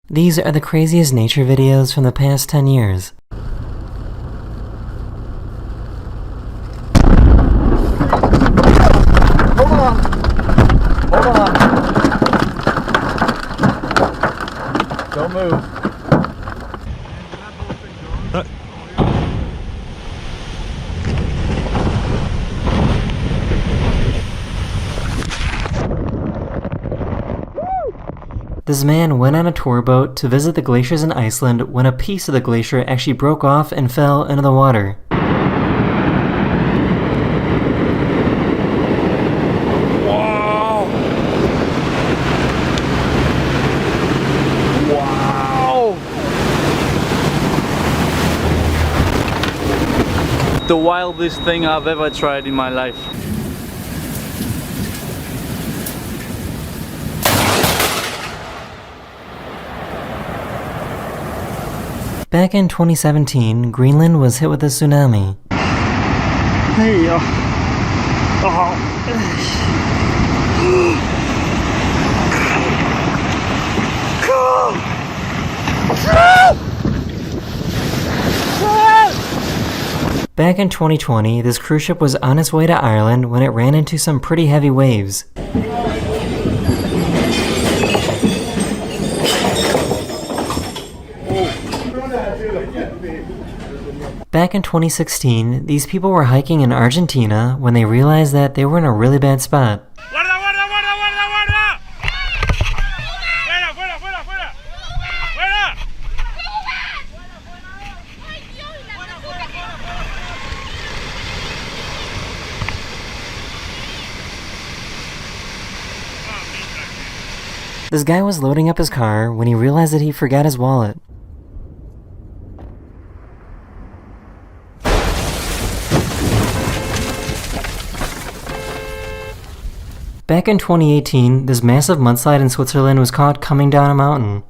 These are the craziest nature videos from the past 10 years. Hold on. Don't move. This man went on a tour boat to visit the glaciers in Iceland when a piece of the glacier actually broke off and fell into the water. Wow! Wow! The wildest thing I've ever tried in my life. Back in 2017, Greenland was hit with a tsunami. Hey, Back in 2020, this cruise ship was on its way to Ireland when it ran into some pretty heavy waves. Back in 2016, these people were hiking in Argentina when they realized that they were in a really bad spot. This guy was loading up his car when he realized that he forgot his wallet. Back in 2018, this massive mudslide in Switzerland was caught coming down a mountain.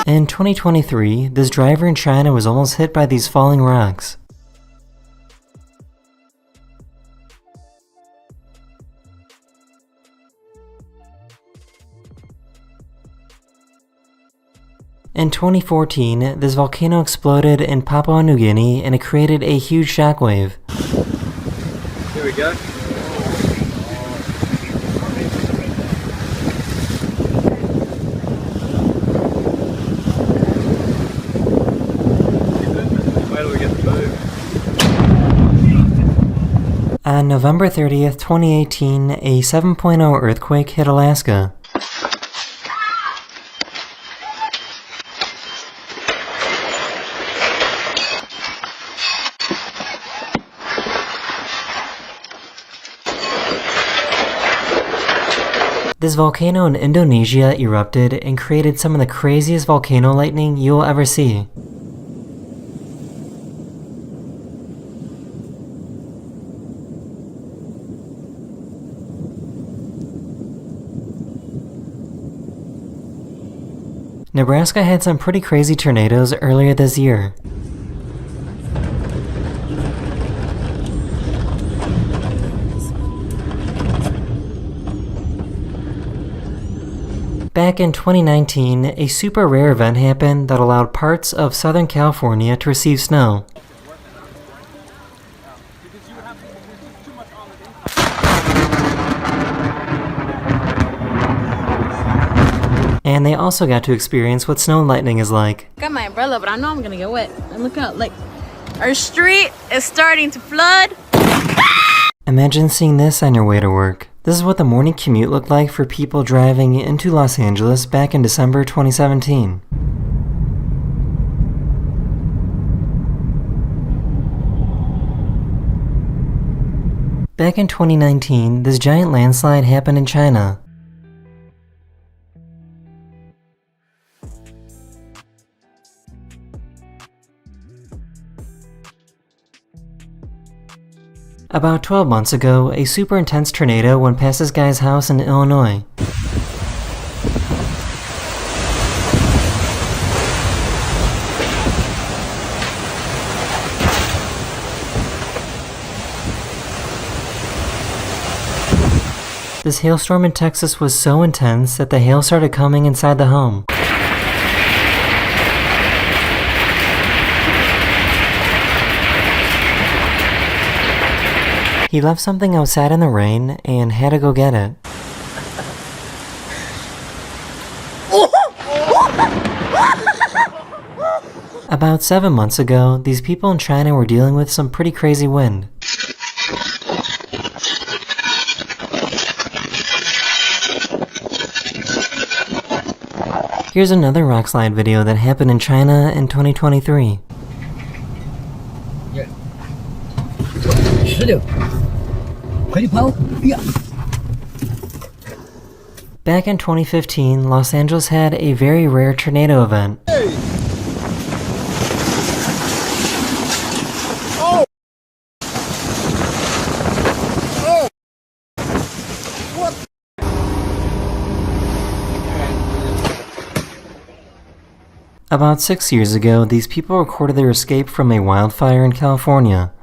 In 2023, this driver in China was almost hit by these falling rocks. In 2014, this volcano exploded in Papua New Guinea and it created a huge shockwave. Here we go. On November 30th, 2018, a 7.0 earthquake hit Alaska. This volcano in Indonesia erupted and created some of the craziest volcano lightning you will ever see. Nebraska had some pretty crazy tornadoes earlier this year. Back in 2019, a super rare event happened that allowed parts of Southern California to receive snow. And they also got to experience what snow lightning is like. Got my umbrella, but I know I'm gonna get wet. And look out, like, our street is starting to flood. Imagine seeing this on your way to work. This is what the morning commute looked like for people driving into Los Angeles back in December 2017. Back in 2019, this giant landslide happened in China. About 12 months ago, a super intense tornado went past this guy's house in Illinois. This hailstorm in Texas was so intense that the hail started coming inside the home. He left something outside in the rain and had to go get it. About 7 months ago, these people in China were dealing with some pretty crazy wind. Here's another rockslide video that happened in China in 2023. Back in 2015, Los Angeles had a very rare tornado event. About 6 years ago, these people recorded their escape from a wildfire in California.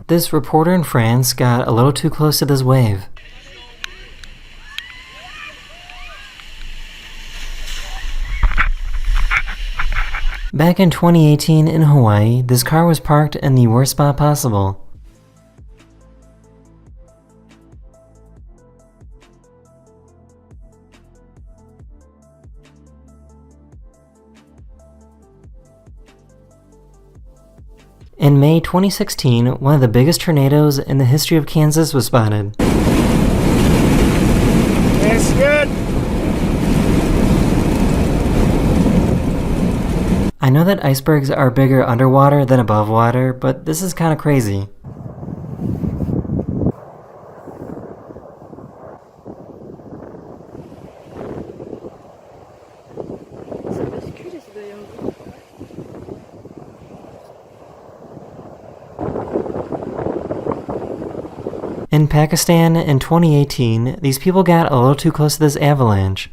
This reporter in France got a little too close to this wave. Back in 2018 in Hawaii, this car was parked in the worst spot possible. In May 2016, one of the biggest tornadoes in the history of Kansas was spotted. That's good. I know that icebergs are bigger underwater than above water, but this is kinda crazy. In Pakistan in 2018, these people got a little too close to this avalanche.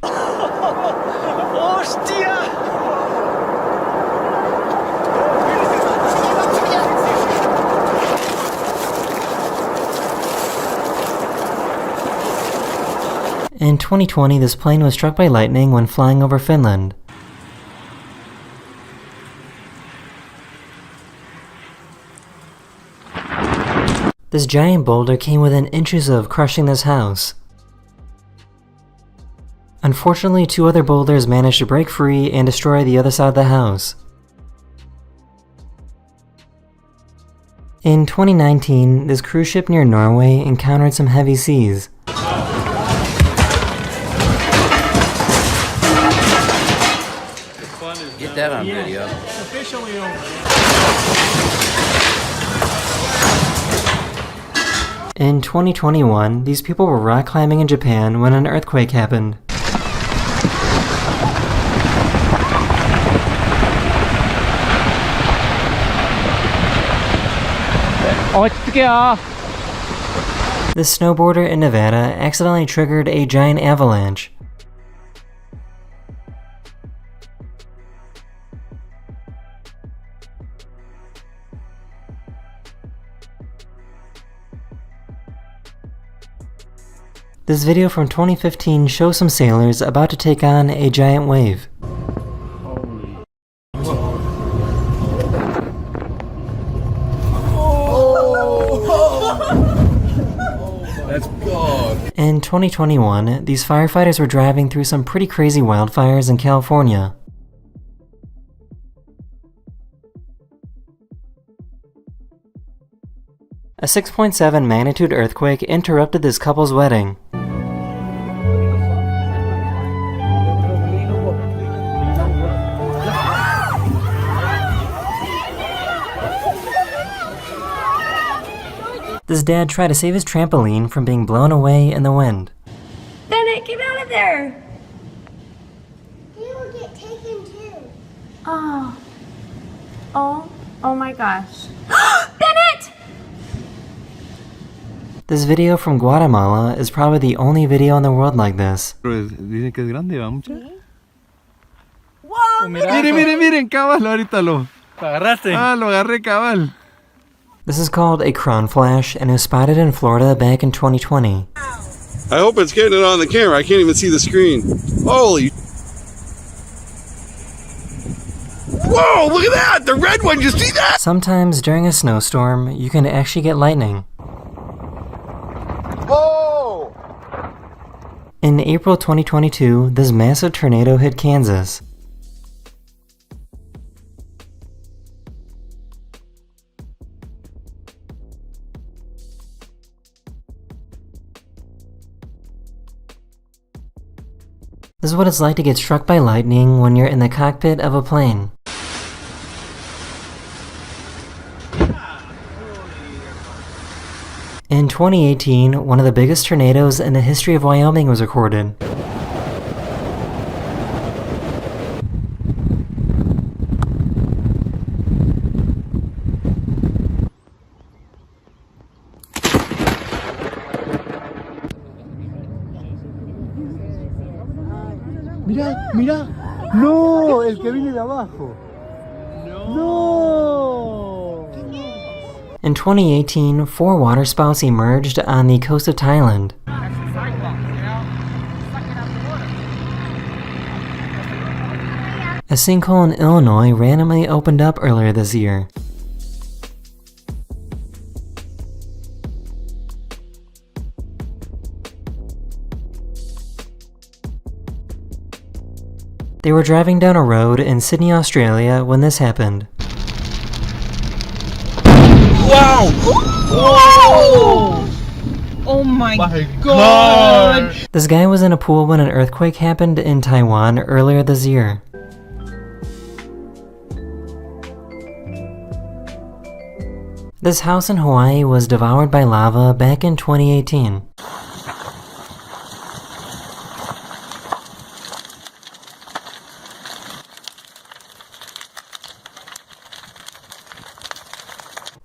In 2020, this plane was struck by lightning when flying over Finland. This giant boulder came within inches of crushing this house. Unfortunately, 2 other boulders managed to break free and destroy the other side of the house. In 2019, this cruise ship near Norway encountered some heavy seas. Get that on video. Officially over. In 2021, these people were rock climbing in Japan when an earthquake happened. This snowboarder in Nevada accidentally triggered a giant avalanche. This video from 2015 shows some sailors about to take on a giant wave. That's God. In 2021, these firefighters were driving through some pretty crazy wildfires in California. A 6.7 magnitude earthquake interrupted this couple's wedding. This dad tried to save his trampoline from being blown away in the wind. Bennett, get out of there! He will get taken too. Oh. Oh my gosh. Bennett! This video from Guatemala is probably the only video in the world like this. Dicen que es grande, ¿va mucha? Whoa! Miren, cabal, ahorita lo agarraste. lo agarré, cabal. This is called a crown flash and it was spotted in Florida back in 2020. I hope it's getting it on the camera. I can't even see the screen. Holy. Whoa, look at that! The red one, you see that? Sometimes during a snowstorm, you can actually get lightning. Whoa! In April 2022, this massive tornado hit Kansas. This is what it's like to get struck by lightning when you're in the cockpit of a plane. In 2018, one of the biggest tornadoes in the history of Wyoming was recorded. Mira. No, el que viene de abajo. No. In 2018, 4 waterspouts emerged on the coast of Thailand. A sinkhole in Illinois randomly opened up earlier this year. They were driving down a road in Sydney, Australia when this happened. Wow! Whoa! Oh my god! This guy was in a pool when an earthquake happened in Taiwan earlier this year. This house in Hawaii was devoured by lava back in 2018.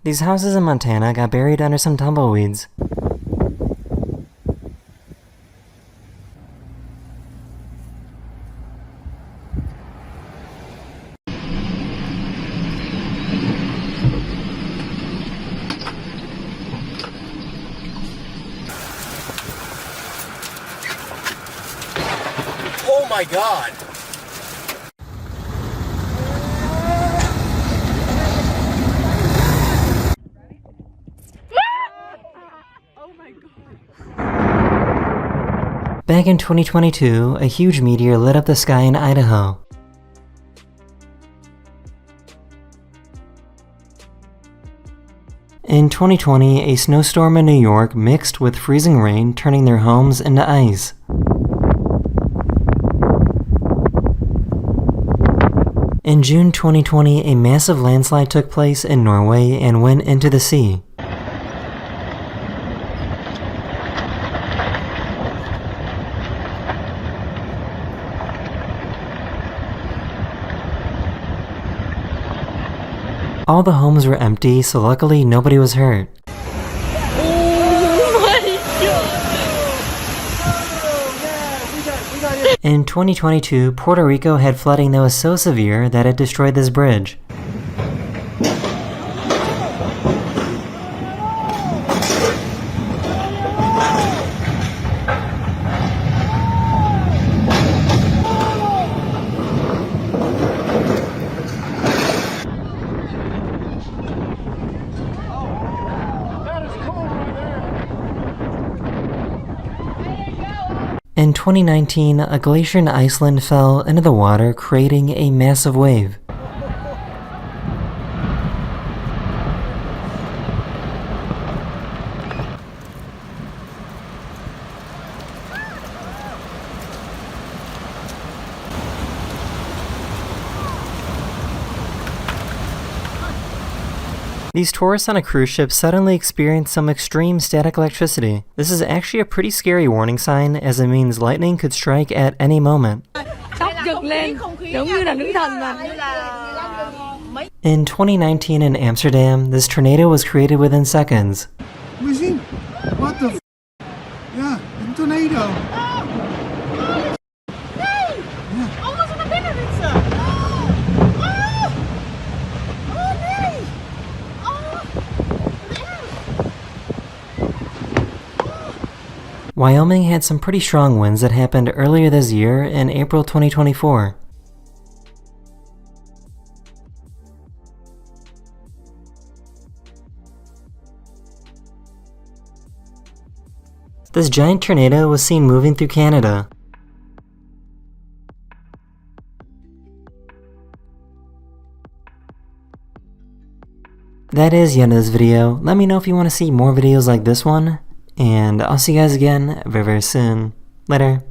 These houses in Montana got buried under some tumbleweeds. Oh my god! Back in 2022, a huge meteor lit up the sky in Idaho. In 2020, a snowstorm in New York mixed with freezing rain, turning their homes into ice. In June 2020, a massive landslide took place in Norway and went into the sea. All the homes were empty, so luckily nobody was hurt. In 2022, Puerto Rico had flooding that was so severe that it destroyed this bridge. In 2019, a glacier in Iceland fell into the water, creating a massive wave. These tourists on a cruise ship suddenly experience some extreme static electricity. This is actually a pretty scary warning sign, as it means lightning could strike at any moment. In 2019 in Amsterdam, this tornado was created within seconds. Machine. What the? Yeah, een tornado. Wyoming had some pretty strong winds that happened earlier this year in April 2024. This giant tornado was seen moving through Canada. That is the end of this video. Let me know if you want to see more videos like this one, and I'll see you guys again very, very soon. Later.